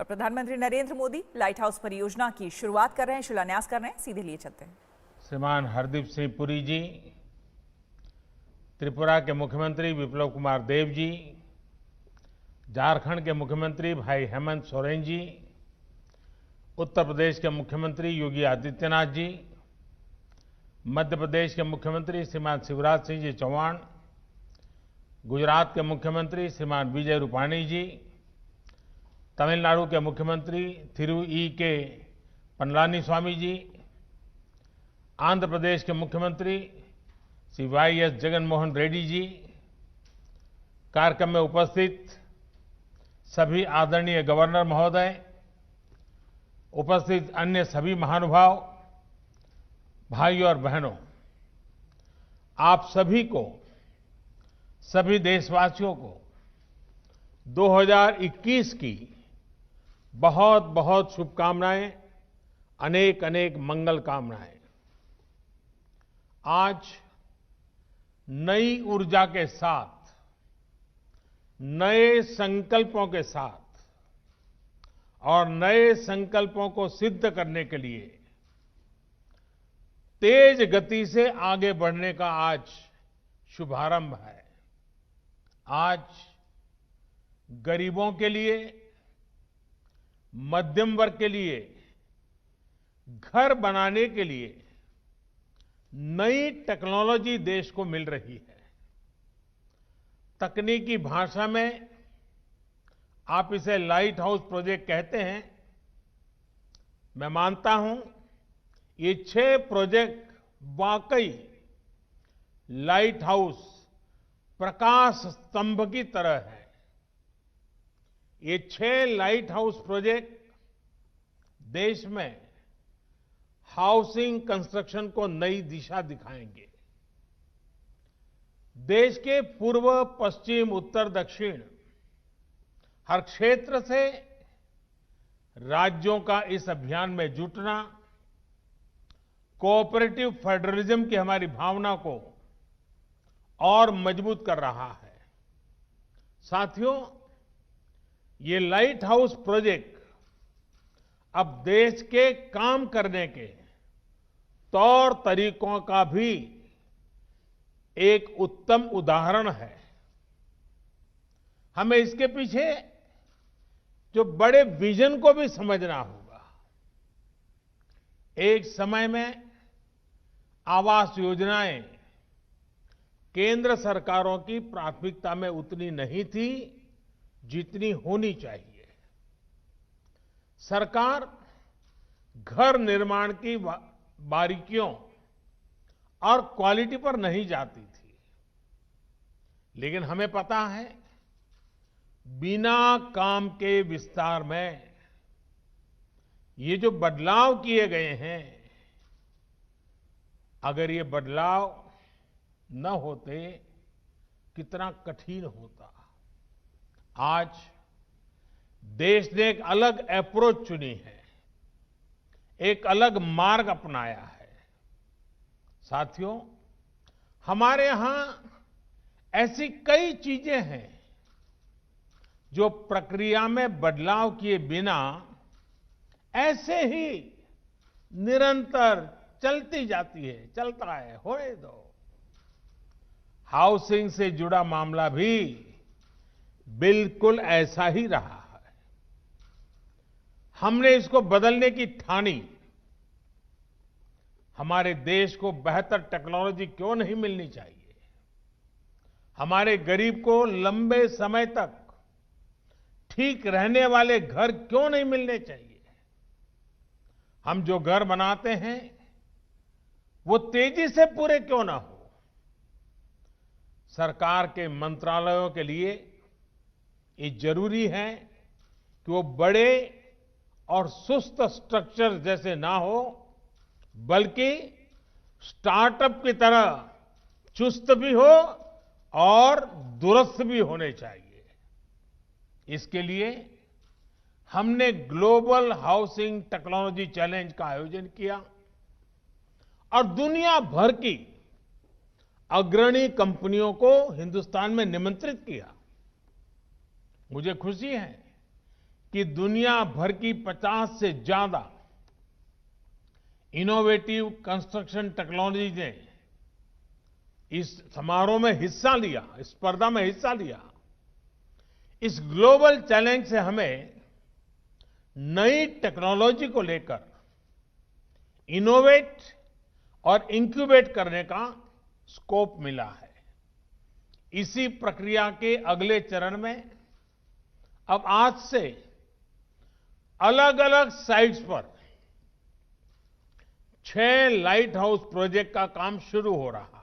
और प्रधानमंत्री Narendra Modi light house परियोजना की शुरुआत कर रहे हैं, शिलान्यास कर रहे हैं। सीधे लिए चलते हैं। श्रीमान हरदीप सिंह पुरी जी, त्रिपुरा के मुख्यमंत्री विप्लव कुमार देव जी, झारखंड के मुख्यमंत्री भाई हेमंत सोरेन जी, उत्तर प्रदेश के मुख्यमंत्री योगी आदित्यनाथ जी, मध्य प्रदेश के मुख्यमंत्री श्रीमान शिवराज सिंह जी चौहान, गुजरात के मुख्यमंत्री श्रीमान विजय रूपाणी जी, तमिलनाडु के मुख्यमंत्री थिरु ई के पनलानी जी, आंध्र प्रदेश के मुख्यमंत्री श्री वाई.एस. जगनमोहन रेड्डी जी, कार्यक्रम में उपस्थित सभी आदरणीय गवर्नर महोदय, उपस्थित अन्य सभी महानुभाव, भाइयों और बहनों, आप सभी को, सभी देशवासियों को 2021 की बहुत बहुत शुभकामनाएं, अनेक अनेक मंगल कामनाएं। आज नई ऊर्जा के साथ, नए संकल्पों के साथ और नए संकल्पों को सिद्ध करने के लिए तेज गति से आगे बढ़ने का आज शुभारंभ है। आज गरीबों के लिए, मध्यम वर्ग के लिए, घर बनाने के लिए नई टेक्नोलॉजी देश को मिल रही है। तकनीकी भाषा में आप इसे लाइट हाउस प्रोजेक्ट कहते हैं। मैं मानता हूं ये 6 प्रोजेक्ट वाकई लाइट हाउस, प्रकाश स्तंभ की तरह है। ये 6 लाइट हाउस प्रोजेक्ट देश में हाउसिंग कंस्ट्रक्शन को नई दिशा दिखाएंगे। देश के पूर्व, पश्चिम, उत्तर, दक्षिण हर क्षेत्र से राज्यों का इस अभियान में जुटना कोऑपरेटिव फेडरलिज्म की हमारी भावना को और मजबूत कर रहा है। साथियों, ये लाइट हाउस प्रोजेक्ट अब देश के काम करने के तौर तरीकों का भी एक उत्तम उदाहरण है। हमें इसके पीछे जो बड़े विजन को भी समझना होगा। एक समय में आवास योजनाएं केंद्र सरकारों की प्राथमिकता में उतनी नहीं थी जितनी होनी चाहिए। सरकार घर निर्माण की बारीकियों और क्वालिटी पर नहीं जाती थी, लेकिन हमें पता है बिना काम के विस्तार में ये जो बदलाव किए गए हैं, अगर ये बदलाव न होते कितना कठिन होता। आज देश ने एक अलग अप्रोच चुनी है, एक अलग मार्ग अपनाया है। साथियों, हमारे यहां ऐसी कई चीजें हैं जो प्रक्रिया में बदलाव किए बिना ऐसे ही निरंतर चलती जाती है, चलता है, होने दो। हाउसिंग से जुड़ा मामला भी बिल्कुल ऐसा ही रहा है। हमने इसको बदलने की ठानी। हमारे देश को बेहतर टेक्नोलॉजी क्यों नहीं मिलनी चाहिए? हमारे गरीब को लंबे समय तक ठीक रहने वाले घर क्यों नहीं मिलने चाहिए? हम जो घर बनाते हैं वो तेजी से पूरे क्यों ना हो? सरकार के मंत्रालयों के लिए ये जरूरी है कि वो बड़े और सुस्त स्ट्रक्चर जैसे ना हो, बल्कि स्टार्टअप की तरह चुस्त भी हो और दुरुस्त भी होने चाहिए। इसके लिए हमने ग्लोबल हाउसिंग टेक्नोलॉजी चैलेंज का आयोजन किया और दुनिया भर की अग्रणी कंपनियों को हिंदुस्तान में निमंत्रित किया। मुझे खुशी है कि दुनिया भर की 50 से ज्यादा इनोवेटिव कंस्ट्रक्शन टेक्नोलॉजी ने इस समारोह में हिस्सा लिया, इस स्पर्धा में हिस्सा लिया। इस ग्लोबल चैलेंज से हमें नई टेक्नोलॉजी को लेकर इनोवेट और इंक्यूबेट करने का स्कोप मिला है। इसी प्रक्रिया के अगले चरण में अब आज से अलग अलग साइट्स पर 6 लाइट हाउस प्रोजेक्ट का काम शुरू हो रहा है।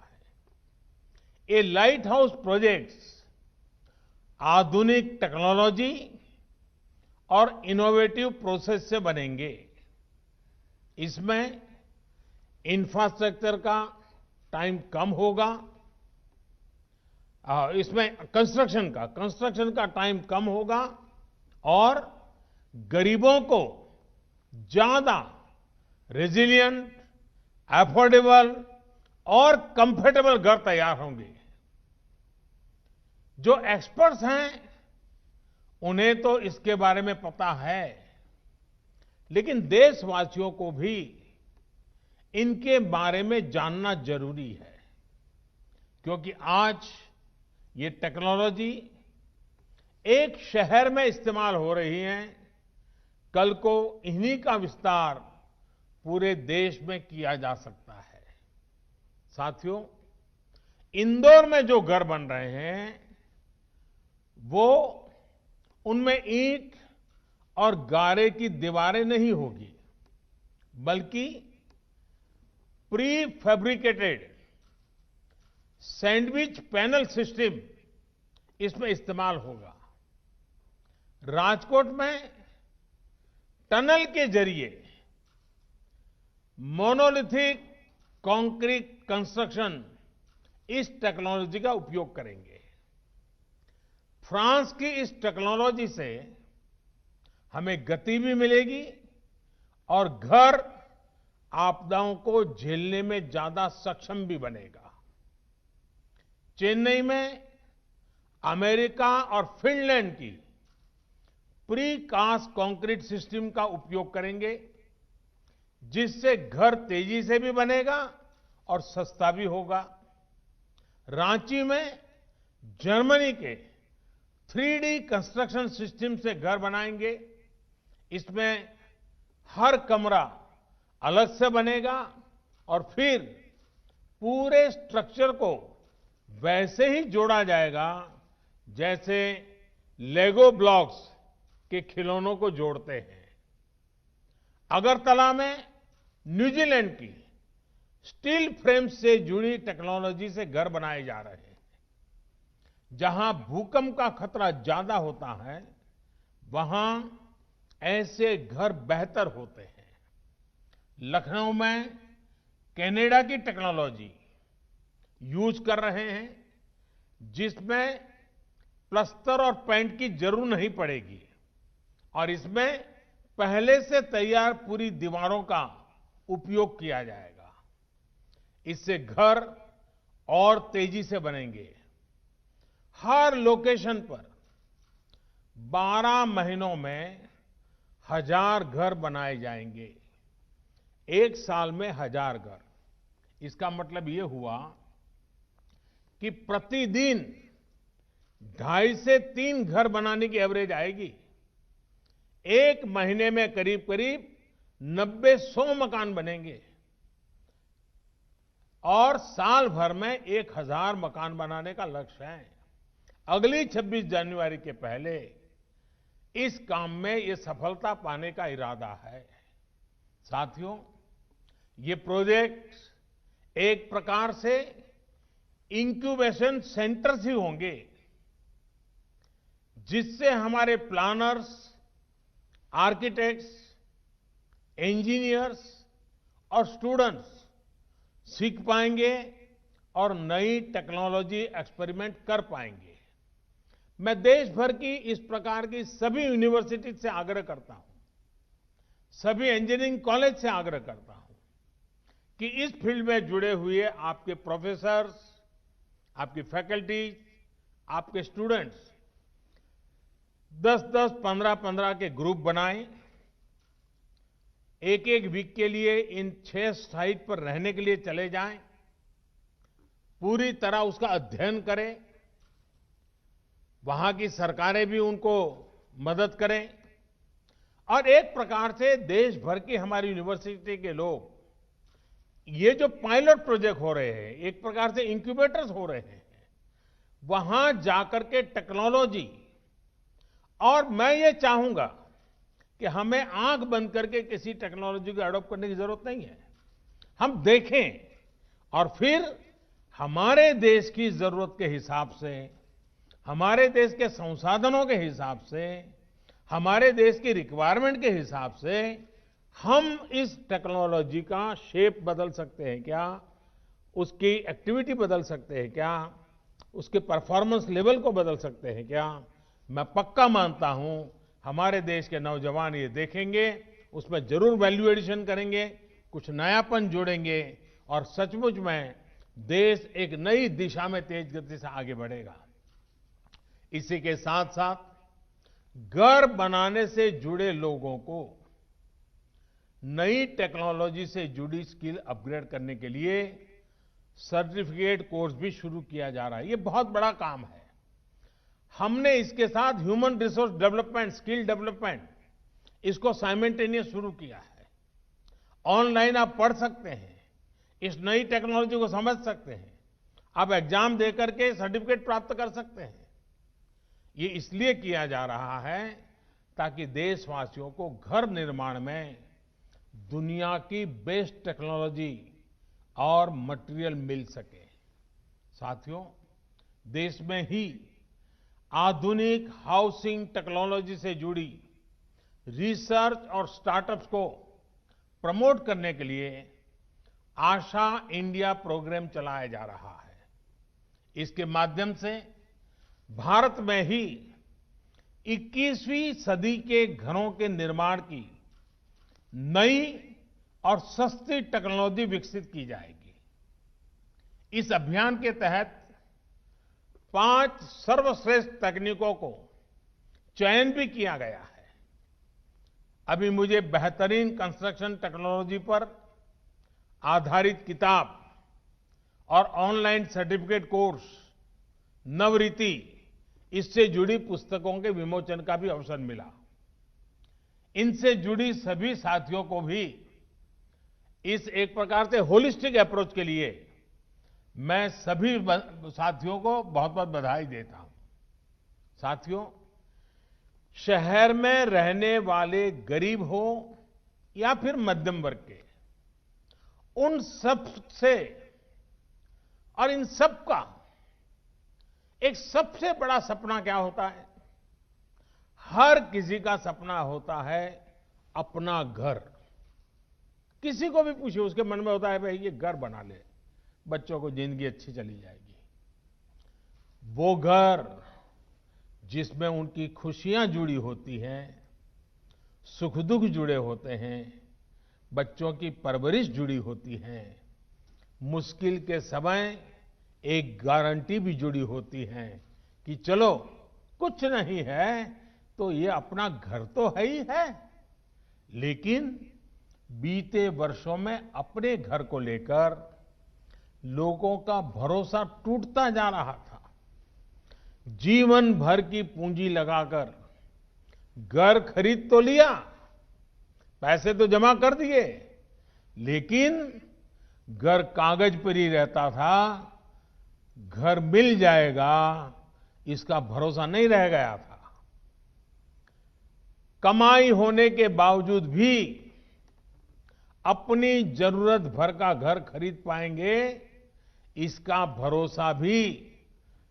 ये लाइट हाउस प्रोजेक्ट्स आधुनिक टेक्नोलॉजी और इनोवेटिव प्रोसेस से बनेंगे। इसमें इंफ्रास्ट्रक्चर का टाइम कम होगा, इसमें कंस्ट्रक्शन का टाइम कम होगा और गरीबों को ज्यादा रेजिलिएंट, अफोर्डेबल और कंफर्टेबल घर तैयार होंगे। जो एक्सपर्ट्स हैं उन्हें तो इसके बारे में पता है, लेकिन देशवासियों को भी इनके बारे में जानना जरूरी है, क्योंकि आज ये टेक्नोलॉजी एक शहर में इस्तेमाल हो रही है, कल को इन्हीं का विस्तार पूरे देश में किया जा सकता है। साथियों, इंदौर में जो घर बन रहे हैं वो उनमें ईंट और गारे की दीवारें नहीं होगी, बल्कि pre fabricated sandwich panel system इसमें इस्तेमाल होगा। राजकोट में टनल के जरिए मोनोलिथिक कंक्रीट कंस्ट्रक्शन इस टेक्नोलॉजी का उपयोग करेंगे। फ्रांस की इस टेक्नोलॉजी से हमें गति भी मिलेगी और घर आपदाओं को झेलने में ज्यादा सक्षम भी बनेगा। चेन्नई में अमेरिका और फिनलैंड की प्री कास्ट कंक्रीट सिस्टम का उपयोग करेंगे, जिससे घर तेजी से भी बनेगा और सस्ता भी होगा। रांची में जर्मनी के 3D कंस्ट्रक्शन सिस्टम से घर बनाएंगे। इसमें हर कमरा अलग से बनेगा और फिर पूरे स्ट्रक्चर को वैसे ही जोड़ा जाएगा जैसे लेगो ब्लॉक्स के खिलौनों को जोड़ते हैं। अगरतला में न्यूजीलैंड की स्टील फ्रेम से जुड़ी टेक्नोलॉजी से घर बनाए जा रहे हैं। जहां भूकंप का खतरा ज्यादा होता है, वहां ऐसे घर बेहतर होते हैं। लखनऊ में कनाडा की टेक्नोलॉजी यूज कर रहे हैं, जिसमें प्लास्टर और पेंट की जरूरत नहीं पड़ेगी और इसमें पहले से तैयार पूरी दीवारों का उपयोग किया जाएगा। इससे घर और तेजी से बनेंगे। हर लोकेशन पर 12 महीनों में 1000 घर बनाए जाएंगे। एक साल में 1000 घर। इसका मतलब ये हुआ कि प्रतिदिन 2.5 से 3 घर बनाने की एवरेज आएगी। एक महीने में करीब करीब 90-100 मकान बनेंगे और साल भर में 1000 मकान बनाने का लक्ष्य है। अगली 26 जनवरी के पहले इस काम में ये सफलता पाने का इरादा है। साथियों, ये प्रोजेक्ट एक प्रकार से इंक्यूबेशन सेंटर्स ही होंगे, जिससे हमारे प्लानर्स, आर्किटेक्ट्स, इंजीनियर्स और स्टूडेंट्स सीख पाएंगे और नई टेक्नोलॉजी एक्सपेरिमेंट कर पाएंगे। मैं देश भर की इस प्रकार की सभी यूनिवर्सिटी से आग्रह करता हूं, सभी इंजीनियरिंग कॉलेज से आग्रह करता हूं कि इस फील्ड में जुड़े हुए आपके प्रोफेसर्स, आपकी फैकल्टी, आपके स्टूडेंट्स 10-10, 15-15 के ग्रुप बनाएं, एक एक वीक के लिए इन 6 साइट पर रहने के लिए चले जाएं, पूरी तरह उसका अध्ययन करें, वहां की सरकारें भी उनको मदद करें और एक प्रकार से देश भर की हमारी यूनिवर्सिटी के लोग ये जो पायलट प्रोजेक्ट हो रहे हैं, एक प्रकार से इंक्यूबेटर्स हो रहे हैं, वहां जाकर के टेक्नोलॉजी, और मैं ये चाहूंगा कि हमें आंख बंद करके किसी टेक्नोलॉजी को अडॉप्ट करने की जरूरत नहीं है। हम देखें और फिर हमारे देश की जरूरत के हिसाब से, हमारे देश के संसाधनों के हिसाब से, हमारे देश की रिक्वायरमेंट के हिसाब से हम इस टेक्नोलॉजी का शेप बदल सकते हैं क्या, उसकी एक्टिविटी बदल सकते हैं क्या, उसके परफॉर्मेंस लेवल को बदल सकते हैं क्या। मैं पक्का मानता हूं हमारे देश के नौजवान ये देखेंगे, उसमें जरूर वैल्यू एडिशन करेंगे, कुछ नयापन जोड़ेंगे और सचमुच में देश एक नई दिशा में तेज गति से आगे बढ़ेगा। इसी के साथ साथ घर बनाने से जुड़े लोगों को नई टेक्नोलॉजी से जुड़ी स्किल अपग्रेड करने के लिए सर्टिफिकेट कोर्स भी शुरू किया जा रहा है। ये बहुत बड़ा काम है। हमने इसके साथ human resource development, skill development, इसको साइमल्टेनियस शुरू किया है। ऑनलाइन आप पढ़ सकते हैं, इस नई टेक्नोलॉजी को समझ सकते हैं, आप एग्जाम दे करके सर्टिफिकेट प्राप्त कर सकते हैं। ये इसलिए किया जा रहा है ताकि देशवासियों को घर निर्माण में दुनिया की बेस्ट टेक्नोलॉजी और मटेरियल मिल सके। साथियों, देश में ही आधुनिक हाउसिंग टेक्नोलॉजी से जुड़ी रिसर्च और स्टार्टअप्स को प्रमोट करने के लिए आशा इंडिया प्रोग्राम चलाया जा रहा है। इसके माध्यम से भारत में ही 21वीं सदी के घरों के निर्माण की नई और सस्ती टेक्नोलॉजी विकसित की जाएगी। इस अभियान के तहत 5 सर्वश्रेष्ठ तकनीकों को चयन भी किया गया है। अभी मुझे बेहतरीन कंस्ट्रक्शन टेक्नोलॉजी पर आधारित किताब और ऑनलाइन सर्टिफिकेट कोर्स नवरीति, इससे जुड़ी पुस्तकों के विमोचन का भी अवसर मिला। इनसे जुड़ी सभी साथियों को भी इस एक प्रकार से होलिस्टिक अप्रोच के लिए मैं सभी साथियों को बहुत बहुत बधाई देता हूं। साथियों, शहर में रहने वाले गरीब हो या फिर मध्यम वर्ग के, उन सब से और इन सब का एक सबसे बड़ा सपना क्या होता है? हर किसी का सपना होता है अपना घर। किसी को भी पूछिए, उसके मन में होता है भाई ये घर बना ले, बच्चों को जिंदगी अच्छी चली जाएगी। वो घर जिसमें उनकी खुशियां जुड़ी होती हैं, सुख दुख जुड़े होते हैं, बच्चों की परवरिश जुड़ी होती है, मुश्किल के समय एक गारंटी भी जुड़ी होती है कि चलो कुछ नहीं है तो ये अपना घर तो है ही है। लेकिन बीते वर्षों में अपने घर को लेकर लोगों का भरोसा टूटता जा रहा था। जीवन भर की पूंजी लगाकर घर खरीद तो लिया, पैसे तो जमा कर दिए, लेकिन घर कागज पर ही रहता था। घर मिल जाएगा इसका भरोसा नहीं रह गया था। कमाई होने के बावजूद भी अपनी जरूरत भर का घर खरीद पाएंगे, इसका भरोसा भी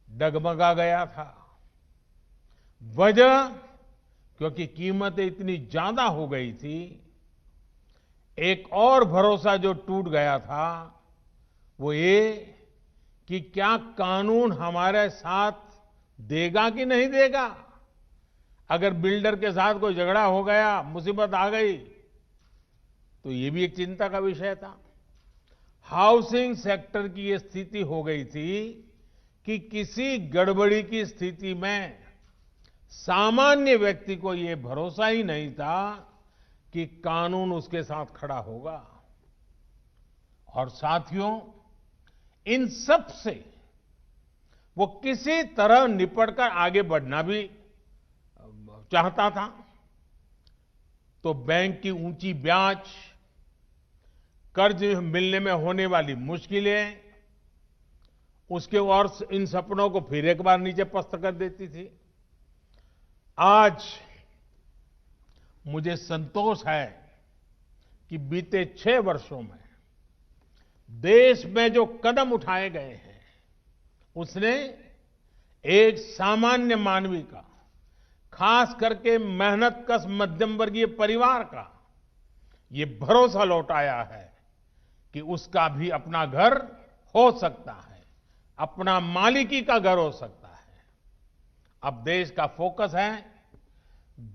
डगमगा गया था। वजह क्योंकि कीमतें इतनी ज्यादा हो गई थी। एक और भरोसा जो टूट गया था वो ये कि क्या कानून हमारे साथ देगा कि नहीं देगा। अगर बिल्डर के साथ कोई झगड़ा हो गया, मुसीबत आ गई, तो ये भी एक चिंता का विषय था। हाउसिंग सेक्टर की ये स्थिति हो गई थी कि किसी गड़बड़ी की स्थिति में सामान्य व्यक्ति को ये भरोसा ही नहीं था कि कानून उसके साथ खड़ा होगा। और साथियों, इन सब से वो किसी तरह निपटकर आगे बढ़ना भी चाहता था। तो बैंक की ऊंची ब्याज, कर्ज मिलने में होने वाली मुश्किलें उसके और इन सपनों को फिर एक बार नीचे पस्त कर देती थी। आज मुझे संतोष है कि बीते 6 वर्षों में देश में जो कदम उठाए गए हैं उसने एक सामान्य मानवी का, खास करके मेहनतकश मध्यम वर्गीय परिवार का ये भरोसा लौटाया है कि उसका भी अपना घर हो सकता है, अपना मालिकी का घर हो सकता है। अब देश का फोकस है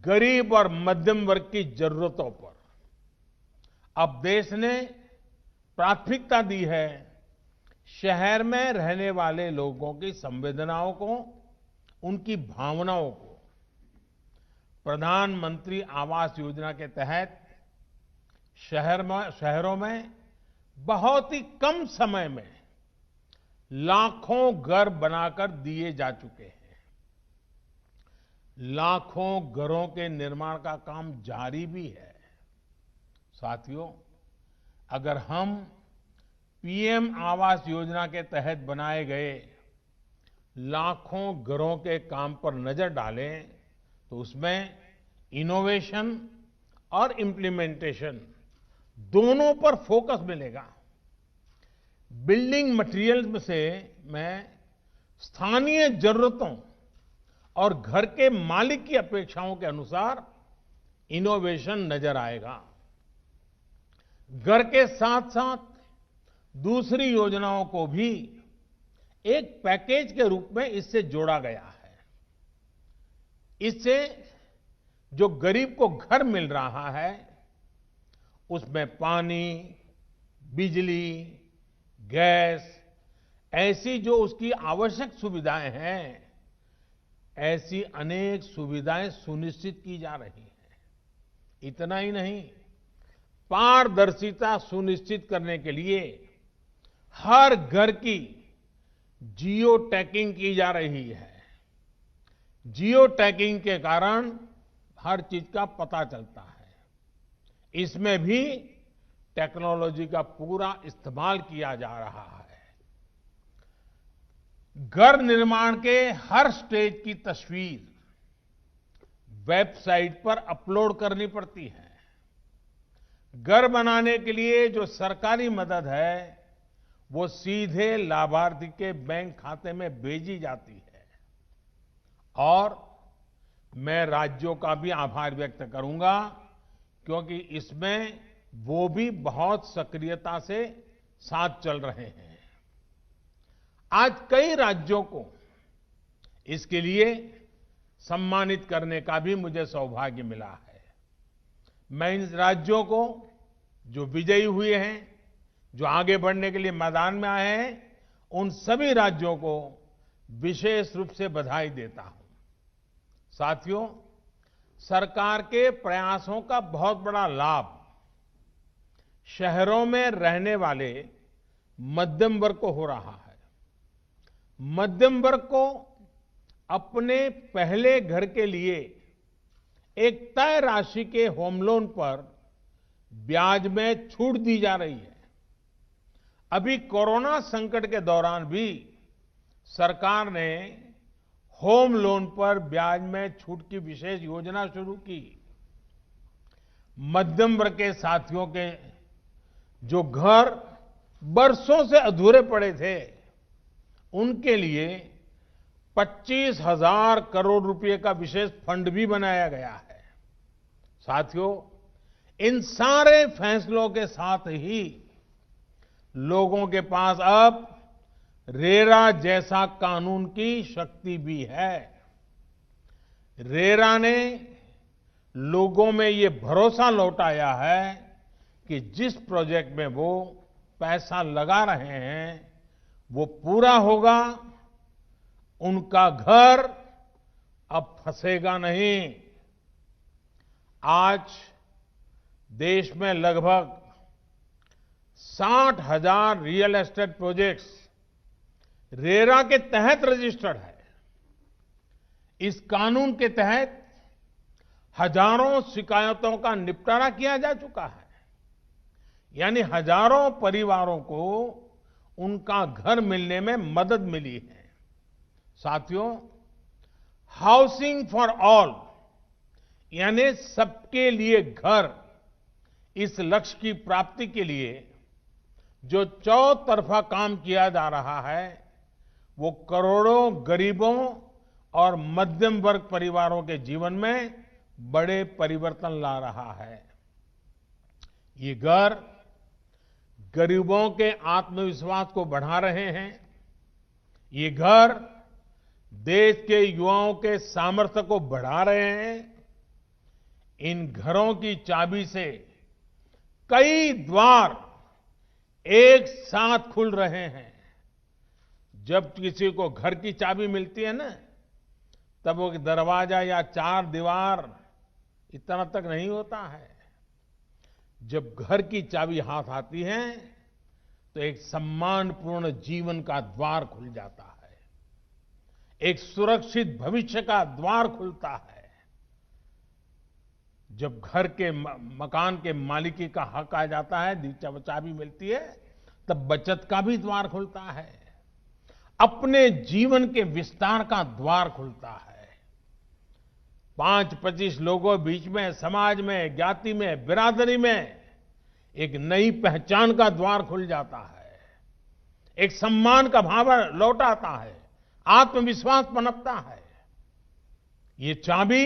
गरीब और मध्यम वर्ग की जरूरतों पर। अब देश ने प्राथमिकता दी है शहर में रहने वाले लोगों की संवेदनाओं को, उनकी भावनाओं को। प्रधानमंत्री आवास योजना के तहत शहरों में बहुत ही कम समय में लाखों घर बनाकर दिए जा चुके हैं। लाखों घरों के निर्माण का काम जारी भी है। साथियों, अगर हम पीएम आवास योजना के तहत बनाए गए लाखों घरों के काम पर नजर डालें तो उसमें इनोवेशन और इम्प्लीमेंटेशन दोनों पर फोकस मिलेगा। बिल्डिंग मटेरियल्स में स्थानीय जरूरतों और घर के मालिक की अपेक्षाओं के अनुसार इनोवेशन नजर आएगा। घर के साथ साथ दूसरी योजनाओं को भी एक पैकेज के रूप में इससे जोड़ा गया है। इससे जो गरीब को घर मिल रहा है उसमें पानी, बिजली, गैस, ऐसी जो उसकी आवश्यक सुविधाएं हैं, ऐसी अनेक सुविधाएं सुनिश्चित की जा रही हैं। इतना ही नहीं, पारदर्शिता सुनिश्चित करने के लिए हर घर की जियो टैगिंग की जा रही है। जियो टैगिंग के कारण हर चीज का पता चलता है। इसमें भी टेक्नोलॉजी का पूरा इस्तेमाल किया जा रहा है। घर निर्माण के हर स्टेज की तस्वीर वेबसाइट पर अपलोड करनी पड़ती है। घर बनाने के लिए जो सरकारी मदद है वो सीधे लाभार्थी के बैंक खाते में भेजी जाती है। और मैं राज्यों का भी आभार व्यक्त करूंगा क्योंकि इसमें वो भी बहुत सक्रियता से साथ चल रहे हैं। आज कई राज्यों को इसके लिए सम्मानित करने का भी मुझे सौभाग्य मिला है। मैं इन राज्यों को जो विजयी हुए हैं, जो आगे बढ़ने के लिए मैदान में आए हैं, उन सभी राज्यों को विशेष रूप से बधाई देता हूं। साथियों, सरकार के प्रयासों का बहुत बड़ा लाभ शहरों में रहने वाले मध्यम वर्ग को हो रहा है। मध्यम वर्ग को अपने पहले घर के लिए एक तय राशि के होम लोन पर ब्याज में छूट दी जा रही है। अभी कोरोना संकट के दौरान भी सरकार ने होम लोन पर ब्याज में छूट की विशेष योजना शुरू की। मध्यम वर्ग के साथियों के जो घर बरसों से अधूरे पड़े थे, उनके लिए 25,000 करोड़ रुपए का विशेष फंड भी बनाया गया है। साथियों, इन सारे फैसलों के साथ ही लोगों के पास अब रेरा जैसा कानून की शक्ति भी है। रेरा ने लोगों में ये भरोसा लौटाया है कि जिस प्रोजेक्ट में वो पैसा लगा रहे हैं वो पूरा होगा, उनका घर अब फंसेगा नहीं। आज देश में लगभग 60,000 रियल एस्टेट प्रोजेक्ट्स रेरा के तहत रजिस्टर्ड है। इस कानून के तहत हजारों शिकायतों का निपटारा किया जा चुका है, यानी हजारों परिवारों को उनका घर मिलने में मदद मिली है। साथियों, हाउसिंग फॉर ऑल यानी सबके लिए घर, इस लक्ष्य की प्राप्ति के लिए जो चौतरफा काम किया जा रहा है, वो करोड़ों गरीबों और मध्यम वर्ग परिवारों के जीवन में बड़े परिवर्तन ला रहा है। ये घर गरीबों के आत्मविश्वास को बढ़ा रहे हैं। ये घर देश के युवाओं के सामर्थ्य को बढ़ा रहे हैं। इन घरों की चाबी से कई द्वार एक साथ खुल रहे हैं। जब किसी को घर की चाबी मिलती है ना, तब वो दरवाजा या चार दीवार इतना तक नहीं होता है। जब घर की चाबी हाथ आती है तो एक सम्मानपूर्ण जीवन का द्वार खुल जाता है, एक सुरक्षित भविष्य का द्वार खुलता है। जब घर के मकान के मालिकी का हक आ जाता है, चाबी मिलती है, तब बचत का भी द्वार खुलता है, अपने जीवन के विस्तार का द्वार खुलता है। 5-25 लोगों बीच में, समाज में, ज्ञाति में, बिरादरी में एक नई पहचान का द्वार खुल जाता है, एक सम्मान का भाव लौट आता है, आत्मविश्वास पनपता है। ये चाबी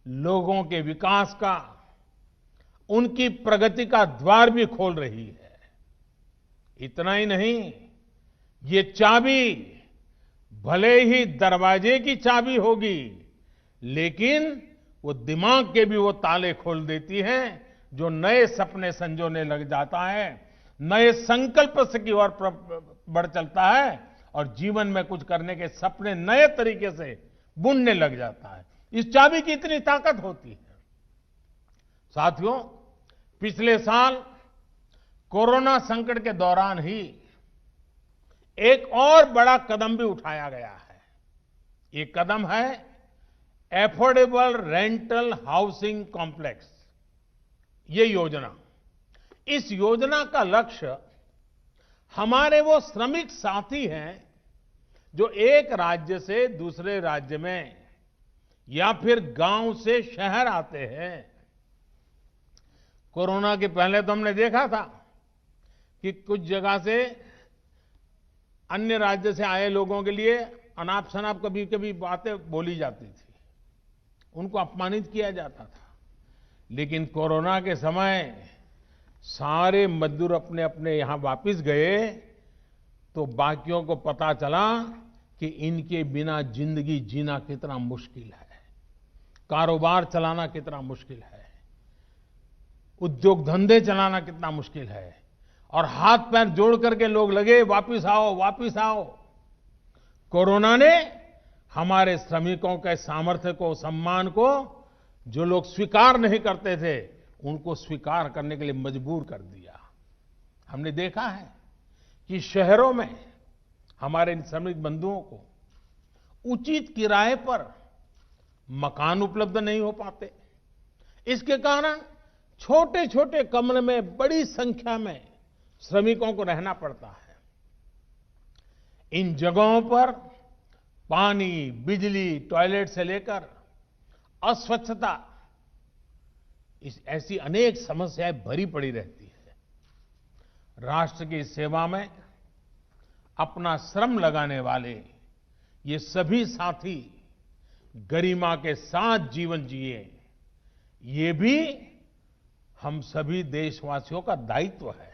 लोगों के विकास का, उनकी प्रगति का द्वार भी खोल रही है। इतना ही नहीं, ये चाबी भले ही दरवाजे की चाबी होगी, लेकिन वो दिमाग के भी वो ताले खोल देती है, जो नए सपने संजोने लग जाता है, नए संकल्प से की ओर बढ़ चलता है और जीवन में कुछ करने के सपने नए तरीके से बुनने लग जाता है। इस चाबी की इतनी ताकत होती है। साथियों, पिछले साल कोरोना संकट के दौरान ही एक और बड़ा कदम भी उठाया गया है। ये कदम है एफोर्डेबल रेंटल हाउसिंग कॉम्प्लेक्स। ये योजना, इस योजना का लक्ष्य हमारे वो श्रमिक साथी हैं जो एक राज्य से दूसरे राज्य में या फिर गांव से शहर आते हैं। कोरोना के पहले तो हमने देखा था कि कुछ जगह से अन्य राज्य से आए लोगों के लिए अनाप शनाप कभी कभी बातें बोली जाती थी, उनको अपमानित किया जाता था। लेकिन कोरोना के समय सारे मजदूर अपने अपने यहां वापस गए तो बाकियों को पता चला कि इनके बिना जिंदगी जीना कितना मुश्किल है, कारोबार चलाना कितना मुश्किल है, उद्योग धंधे चलाना कितना मुश्किल है। और हाथ पैर जोड़ करके लोग लगे, वापिस आओ, वापिस आओ। कोरोना ने हमारे श्रमिकों के सामर्थ्य को, सम्मान को, जो लोग स्वीकार नहीं करते थे, उनको स्वीकार करने के लिए मजबूर कर दिया। हमने देखा है कि शहरों में हमारे इन श्रमिक बंधुओं को उचित किराए पर मकान उपलब्ध नहीं हो पाते। इसके कारण छोटे छोटे कमरे में बड़ी संख्या में श्रमिकों को रहना पड़ता है। इन जगहों पर पानी, बिजली, टॉयलेट से लेकर अस्वच्छता, ऐसी अनेक समस्याएं भरी पड़ी रहती है। राष्ट्र की सेवा में अपना श्रम लगाने वाले ये सभी साथी गरिमा के साथ जीवन जिए, ये भी हम सभी देशवासियों का दायित्व है।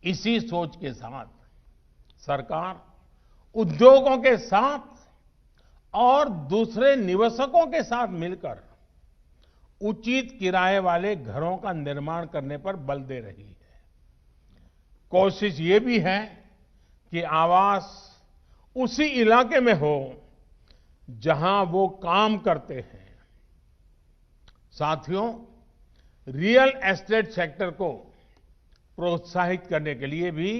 इसी सोच के साथ सरकार उद्योगों के साथ और दूसरे निवेशकों के साथ मिलकर उचित किराए वाले घरों का निर्माण करने पर बल दे रही है। कोशिश ये भी है कि आवास उसी इलाके में हो जहां वो काम करते हैं। साथियों, रियल एस्टेट सेक्टर को प्रोत्साहित करने के लिए भी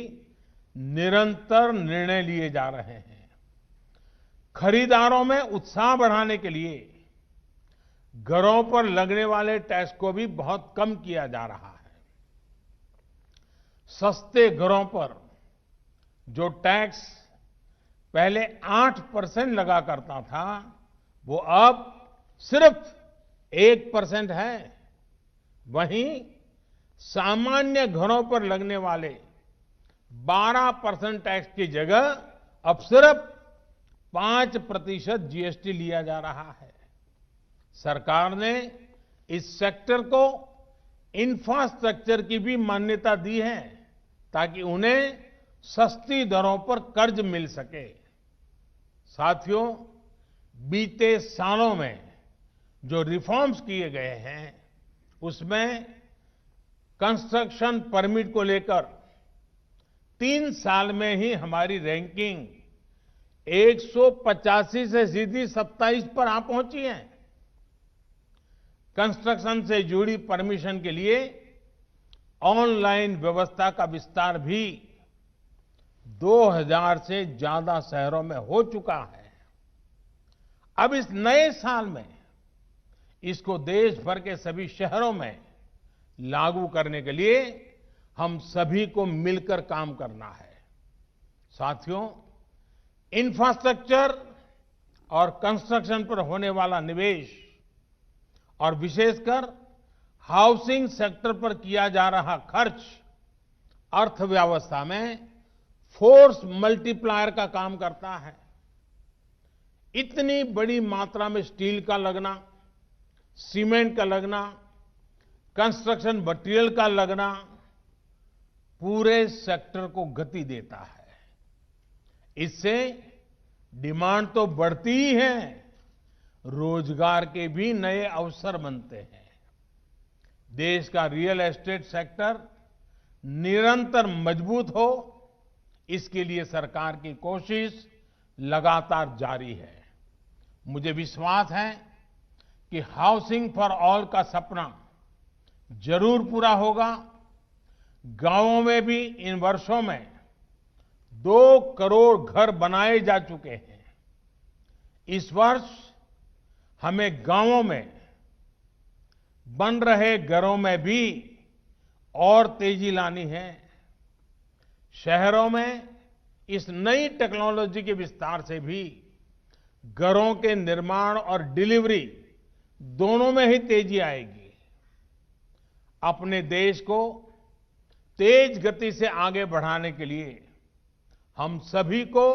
निरंतर निर्णय लिए जा रहे हैं। खरीदारों में उत्साह बढ़ाने के लिए घरों पर लगने वाले टैक्स को भी बहुत कम किया जा रहा है। सस्ते घरों पर जो टैक्स पहले 8% लगा करता था, वो अब सिर्फ 1% है। वहीं सामान्य घरों पर लगने वाले 12% टैक्स की जगह अब सिर्फ 5% जीएसटी लिया जा रहा है। सरकार ने इस सेक्टर को इंफ्रास्ट्रक्चर की भी मान्यता दी है ताकि उन्हें सस्ती दरों पर कर्ज मिल सके। साथियों, बीते सालों में जो रिफॉर्म्स किए गए हैं उसमें कंस्ट्रक्शन परमिट को लेकर 3 साल में ही हमारी रैंकिंग 185 से सीधी 27 पर आ पहुंची है। कंस्ट्रक्शन से जुड़ी परमिशन के लिए ऑनलाइन व्यवस्था का विस्तार भी 2000 से ज्यादा शहरों में हो चुका है। अब इस नए साल में इसको देश भर के सभी शहरों में लागू करने के लिए हम सभी को मिलकर काम करना है। साथियों, इंफ्रास्ट्रक्चर और कंस्ट्रक्शन पर होने वाला निवेश और विशेषकर हाउसिंग सेक्टर पर किया जा रहा खर्च अर्थव्यवस्था में फोर्स मल्टीप्लायर का काम करता है। इतनी बड़ी मात्रा में स्टील का लगना, सीमेंट का लगना, कंस्ट्रक्शन मटेरियल का लगना पूरे सेक्टर को गति देता है। इससे डिमांड तो बढ़ती ही है, रोजगार के भी नए अवसर बनते हैं। देश का रियल एस्टेट सेक्टर निरंतर मजबूत हो, इसके लिए सरकार की कोशिश लगातार जारी है। मुझे विश्वास है कि हाउसिंग फॉर ऑल का सपना जरूर पूरा होगा। गांवों में भी इन वर्षों में 2 करोड़ घर बनाए जा चुके हैं। इस वर्ष हमें गांवों में बन रहे घरों में भी और तेजी लानी है। शहरों में इस नई टेक्नोलॉजी के विस्तार से भी घरों के निर्माण और डिलीवरी दोनों में ही तेजी आएगी। अपने देश को तेज गति से आगे बढ़ाने के लिए हम सभी को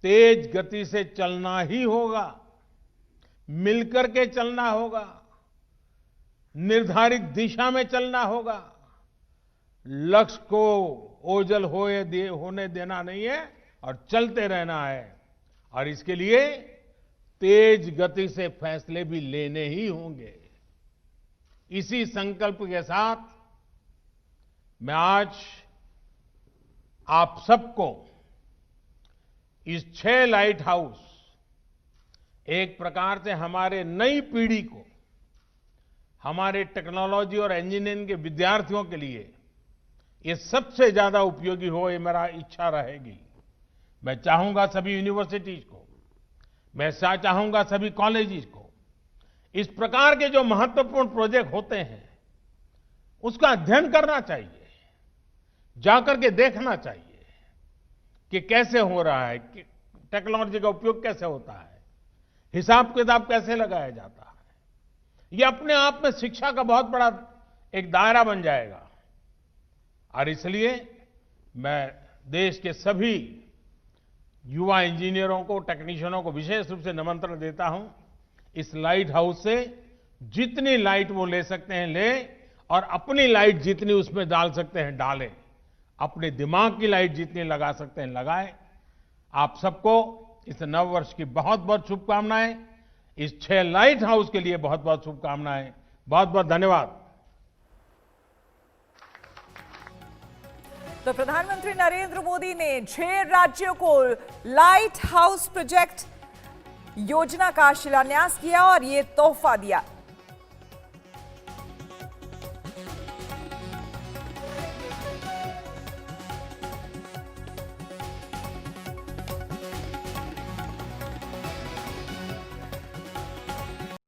तेज गति से चलना ही होगा, मिलकर के चलना होगा, निर्धारित दिशा में चलना होगा। लक्ष्य को ओझल होने देना नहीं है और चलते रहना है। और इसके लिए तेज गति से फैसले भी लेने ही होंगे। इसी संकल्प के साथ मैं आज आप सबको इस 6 लाइट हाउस, एक प्रकार से हमारे नई पीढ़ी को, हमारे टेक्नोलॉजी और इंजीनियरिंग के विद्यार्थियों के लिए ये सबसे ज्यादा उपयोगी हो, ये मेरा इच्छा रहेगी। मैं चाहूंगा सभी यूनिवर्सिटीज को, मैं चाहूंगा सभी कॉलेजेस को, इस प्रकार के जो महत्वपूर्ण प्रोजेक्ट होते हैं उसका अध्ययन करना चाहिए, जाकर के देखना चाहिए कि कैसे हो रहा है, कि टेक्नोलॉजी का उपयोग कैसे होता है, हिसाब किताब कैसे लगाया जाता है। ये अपने आप में शिक्षा का बहुत बड़ा एक दायरा बन जाएगा। और इसलिए मैं देश के सभी युवा इंजीनियरों को, टेक्नीशियनों को विशेष रूप से निमंत्रण देता हूं। इस लाइट हाउस से जितनी लाइट वो ले सकते हैं लें, और अपनी लाइट जितनी उसमें डाल सकते हैं डालें। अपने दिमाग की लाइट जितनी लगा सकते हैं लगाएं। आप सबको इस नव वर्ष की बहुत बहुत शुभकामनाएं। इस 6 लाइट हाउस के लिए बहुत बहुत शुभकामनाएं। बहुत बहुत धन्यवाद। तो प्रधानमंत्री नरेंद्र मोदी ने 6 राज्यों को लाइट हाउस प्रोजेक्ट योजना का शिलान्यास किया और ये तोहफा दिया।